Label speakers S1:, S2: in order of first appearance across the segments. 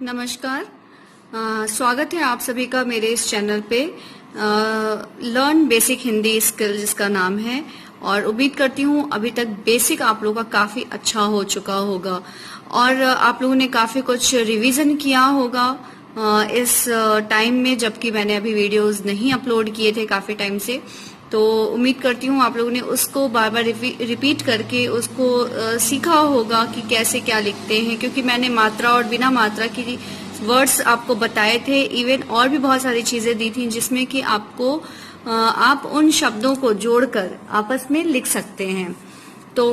S1: नमस्कार। स्वागत है आप सभी का मेरे इस चैनल पे लर्न बेसिक हिंदी स्किल जिसका नाम है। और उम्मीद करती हूँ अभी तक बेसिक आप लोगों का काफ़ी अच्छा हो चुका होगा और आप लोगों ने काफ़ी कुछ रिवीजन किया होगा इस टाइम में, जबकि मैंने अभी वीडियोस नहीं अपलोड किए थे काफ़ी टाइम से। तो उम्मीद करती हूँ आप लोगों ने उसको बार बार रिपीट करके उसको सीखा होगा कि कैसे क्या लिखते हैं, क्योंकि मैंने मात्रा और बिना मात्रा की वर्ड्स आपको बताए थे। इवन और भी बहुत सारी चीजें दी थी जिसमें कि आपको आप उन शब्दों को जोड़कर आपस में लिख सकते हैं। तो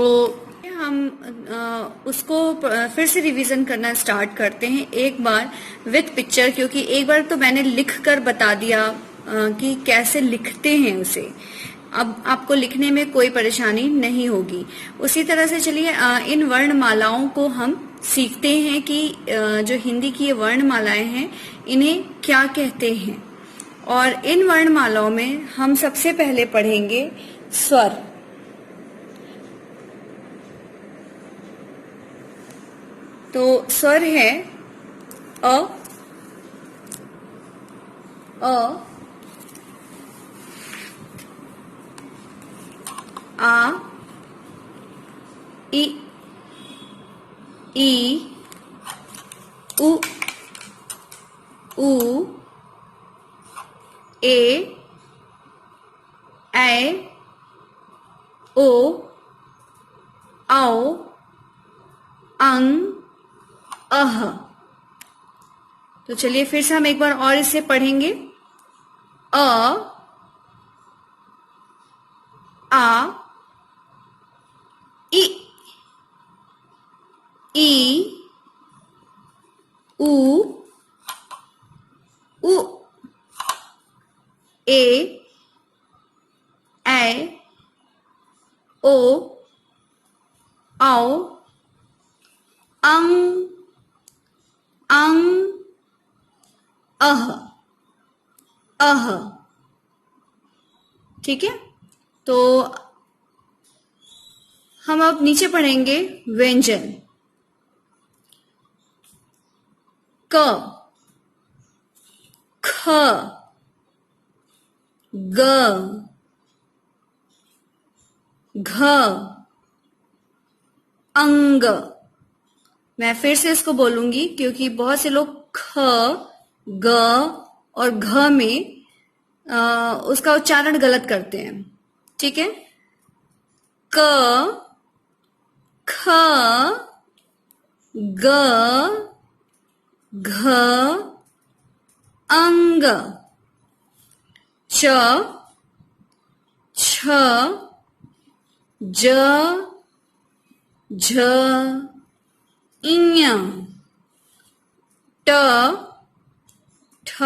S1: हम उसको फिर से रिवीजन करना स्टार्ट करते हैं एक बार विथ पिक्चर, क्योंकि एक बार तो मैंने लिख कर बता दिया कि कैसे लिखते हैं उसे। अब आपको लिखने में कोई परेशानी नहीं होगी। उसी तरह से चलिए इन वर्णमालाओं को हम सीखते हैं कि जो हिंदी की ये वर्णमालाएं हैं इन्हें क्या कहते हैं। और इन वर्णमालाओं में हम सबसे पहले पढ़ेंगे स्वर। तो स्वर है अ, आ, इ, उ, ए, ऐ, ओ, औ, अं, अह। तो चलिए फिर से हम एक बार और इसे पढ़ेंगे। अ, आ, इ, उ, ए, ऐ, ओ, औ, अं, अह, अह। ठीक है, तो हम अब नीचे पढ़ेंगे व्यंजन। क, ख, ग, घ, अंग। मैं फिर से इसको बोलूंगी क्योंकि बहुत से लोग ख, ग और घ में उसका उच्चारण गलत करते हैं। ठीक है, क, ख, ग, घ, अंग। च, छ, ज, झ, इञ, ट, ठ,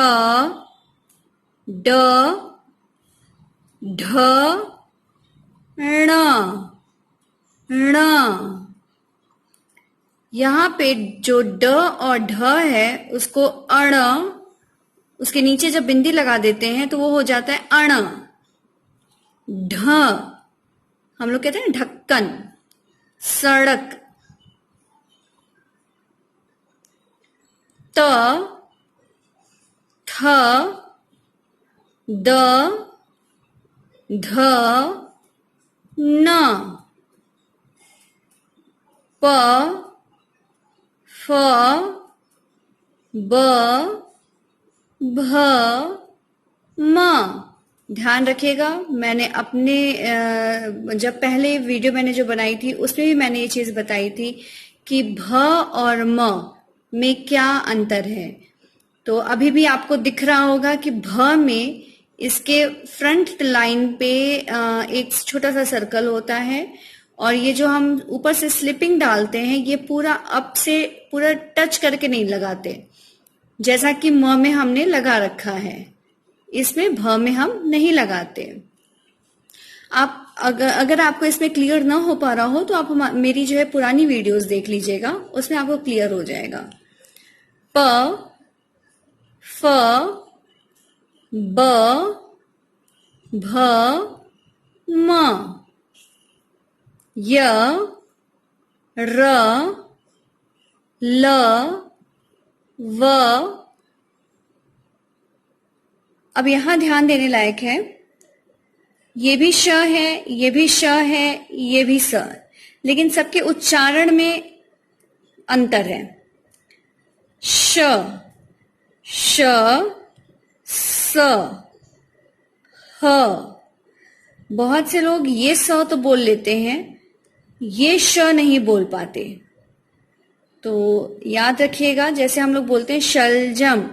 S1: ड, ढ, ण, ण। यहाँ पे जो ड और ढ है उसको अण, उसके नीचे जब बिंदी लगा देते हैं तो वो हो जाता है अण। ढ हम लोग कहते हैं ढक्कन, सड़क। त, थ, द, ध, न, प, फ, ब, भ, म। ध्यान रखिएगा, मैंने अपने जब पहले वीडियो मैंने जो बनाई थी उसमें भी मैंने ये चीज बताई थी कि भ और म में क्या अंतर है। तो अभी भी आपको दिख रहा होगा कि भ में इसके फ्रंट लाइन पे एक छोटा सा सर्कल होता है और ये जो हम ऊपर से स्लिपिंग डालते हैं ये पूरा अप से पूरा टच करके नहीं लगाते, जैसा कि म में हमने लगा रखा है। इसमें भ में हम नहीं लगाते। आप अगर आपको इसमें क्लियर ना हो पा रहा हो तो आप मेरी जो है पुरानी वीडियोस देख लीजिएगा, उसमें आपको क्लियर हो जाएगा। प, फ, ब, भ, म, य, र, ल, व। अब यहां ध्यान देने लायक है, ये भी श है, ये भी श है, ये भी स, लेकिन सबके उच्चारण में अंतर है। श, श, स, ह। बहुत से लोग ये स तो बोल लेते हैं, ये श नहीं बोल पाते। तो याद रखिएगा, जैसे हम लोग बोलते हैं शलजम,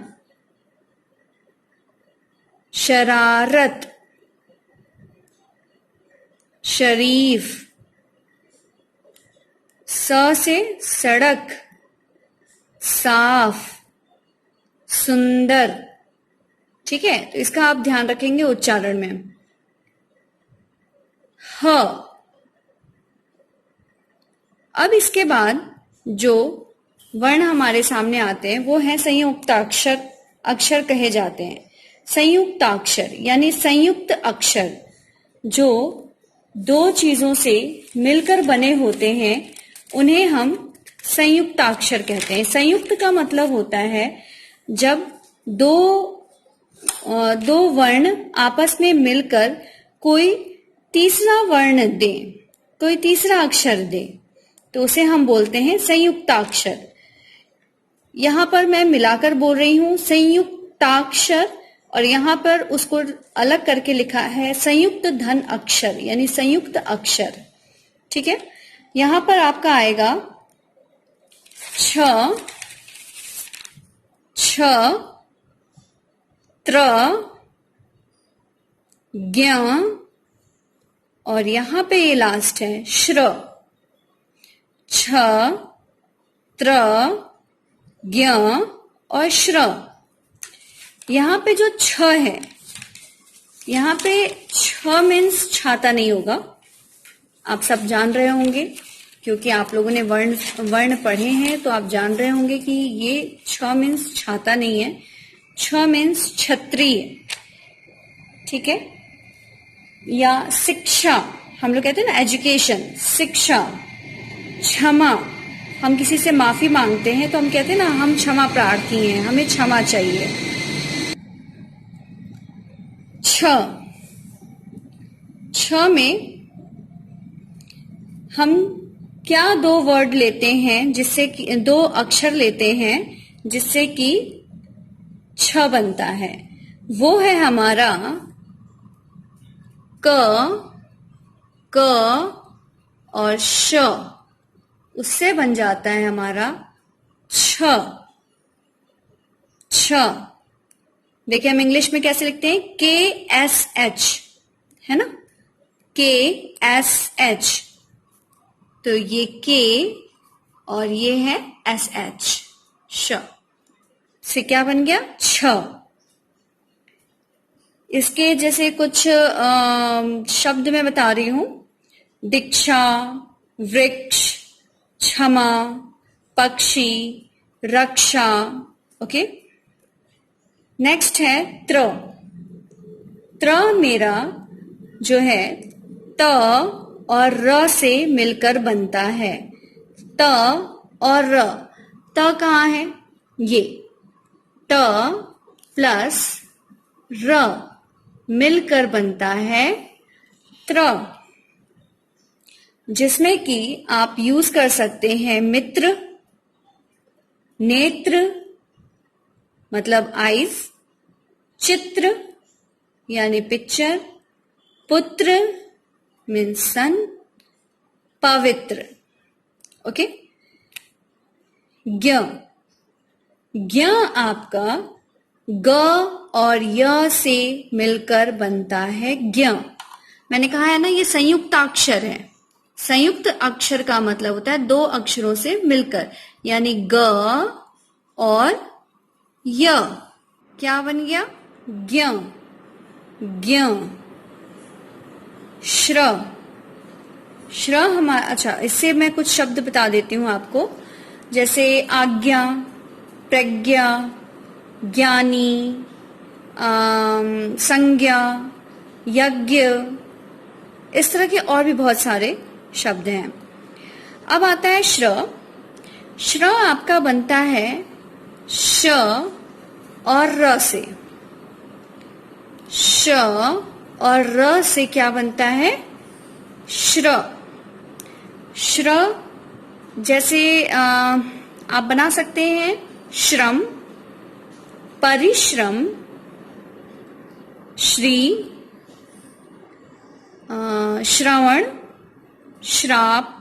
S1: शरारत, शरीफ, स से सड़क, साफ, सुंदर। ठीक है, तो इसका आप ध्यान रखेंगे उच्चारण में। ह। अब इसके बाद जो वर्ण हमारे सामने आते हैं वो है संयुक्ताक्षर, अक्षर कहे जाते हैं। संयुक्ताक्षर यानी संयुक्त अक्षर जो दो चीजों से मिलकर बने होते हैं उन्हें हम संयुक्ताक्षर कहते हैं। संयुक्त का मतलब होता है जब दो वर्ण आपस में मिलकर कोई तीसरा वर्ण दे, कोई तीसरा अक्षर दे, तो उसे हम बोलते हैं संयुक्ताक्षर। यहां पर मैं मिलाकर बोल रही हूं संयुक्ताक्षर, और यहां पर उसको अलग करके लिखा है संयुक्त धन अक्षर यानी संयुक्त अक्षर। ठीक है, यहां पर आपका आएगा छ, छ, त्र, ज्ञ, और यहां पे ये लास्ट है श्र। छ, त्र, ज्ञ और श्र। यहां पे जो छ है, यहां पे छ मीन्स छाता नहीं होगा, आप सब जान रहे होंगे क्योंकि आप लोगों ने वर्ण पढ़े हैं, तो आप जान रहे होंगे कि ये छ मीन्स छाता नहीं है, छ मीन्स छतरी है। ठीक है, या शिक्षा, हम लोग कहते हैं ना एजुकेशन, शिक्षा। क्षमा, हम किसी से माफी मांगते हैं तो हम कहते हैं ना हम क्षमा प्रार्थी हैं, हमें क्षमा चाहिए। छ, छ में हम क्या दो वर्ड लेते हैं, जिससे कि दो अक्षर लेते हैं जिससे कि छ बनता है, वो है हमारा क, क और श, उससे बन जाता है हमारा छ। छ देखिए हम इंग्लिश में कैसे लिखते हैं, KSH, है ना, KSH, तो ये K और ये है SH, श, से क्या बन गया छ। इसके जैसे कुछ शब्द मैं बता रही हूं, दीक्षा, वृक्ष, क्षमा, पक्षी, रक्षा। ओके, नेक्स्ट है त्र। त्र मेरा जो है त और र से मिलकर बनता है, त और र। त कहाँ है, ये त प्लस र मिलकर बनता है त्र, जिसमें कि आप यूज कर सकते हैं मित्र, नेत्र मतलब आईज, चित्र यानी पिक्चर, पुत्र मीन्स सन, पवित्र। ओके, ज्ञ, ज्ञ आपका ग और य से मिलकर बनता है ज्ञ। मैंने कहा है ना ये संयुक्ताक्षर है। संयुक्त अक्षर का मतलब होता है दो अक्षरों से मिलकर, यानी ग और य क्या बन गया, ज्ञ, ज्ञ। श्र, श्र हमारा, अच्छा इससे मैं कुछ शब्द बता देती हूं आपको, जैसे आज्ञा, प्रज्ञा, ज्ञानी, संज्ञा, यज्ञ, इस तरह के और भी बहुत सारे शब्द हैं। अब आता है श्र। श्र आपका बनता है श श और र से, श और र से क्या बनता है? श्र। श्र जैसे आप बना सकते हैं श्रम, परिश्रम, श्री, श्रवण, श्राप,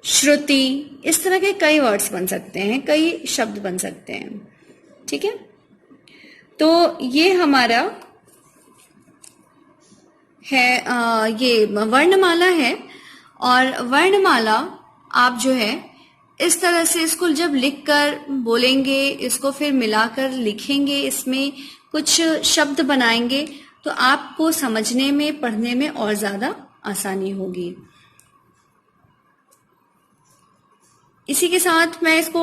S1: श्रुति, इस तरह के कई वर्ड्स बन सकते हैं, कई शब्द बन सकते हैं। ठीक है, तो ये हमारा है ये वर्णमाला है। और वर्णमाला आप जो है इस तरह से इसको जब लिखकर बोलेंगे, इसको फिर मिलाकर लिखेंगे, इसमें कुछ शब्द बनाएंगे, तो आपको समझने में, पढ़ने में और ज्यादा आसानी होगी। इसी के साथ मैं इसको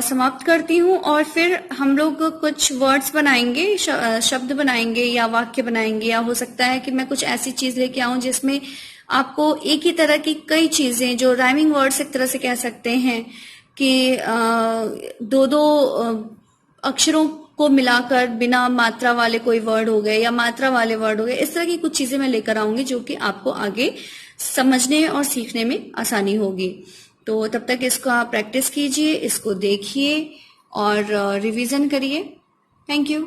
S1: समाप्त करती हूँ और फिर हम लोग कुछ वर्ड्स बनाएंगे, शब्द बनाएंगे या वाक्य बनाएंगे, या हो सकता है कि मैं कुछ ऐसी चीज लेके आऊं जिसमें आपको एक ही तरह की कई चीजें, जो राइमिंग वर्ड्स एक तरह से कह सकते हैं कि दो दो अक्षरों को मिलाकर बिना मात्रा वाले कोई वर्ड हो गए या मात्रा वाले वर्ड हो गए, इस तरह की कुछ चीजें मैं लेकर आऊंगी जो कि आपको आगे समझने और सीखने में आसानी होगी। तो तब तक इसको आप प्रैक्टिस कीजिए, इसको देखिए और रिवीजन करिए। Thank you.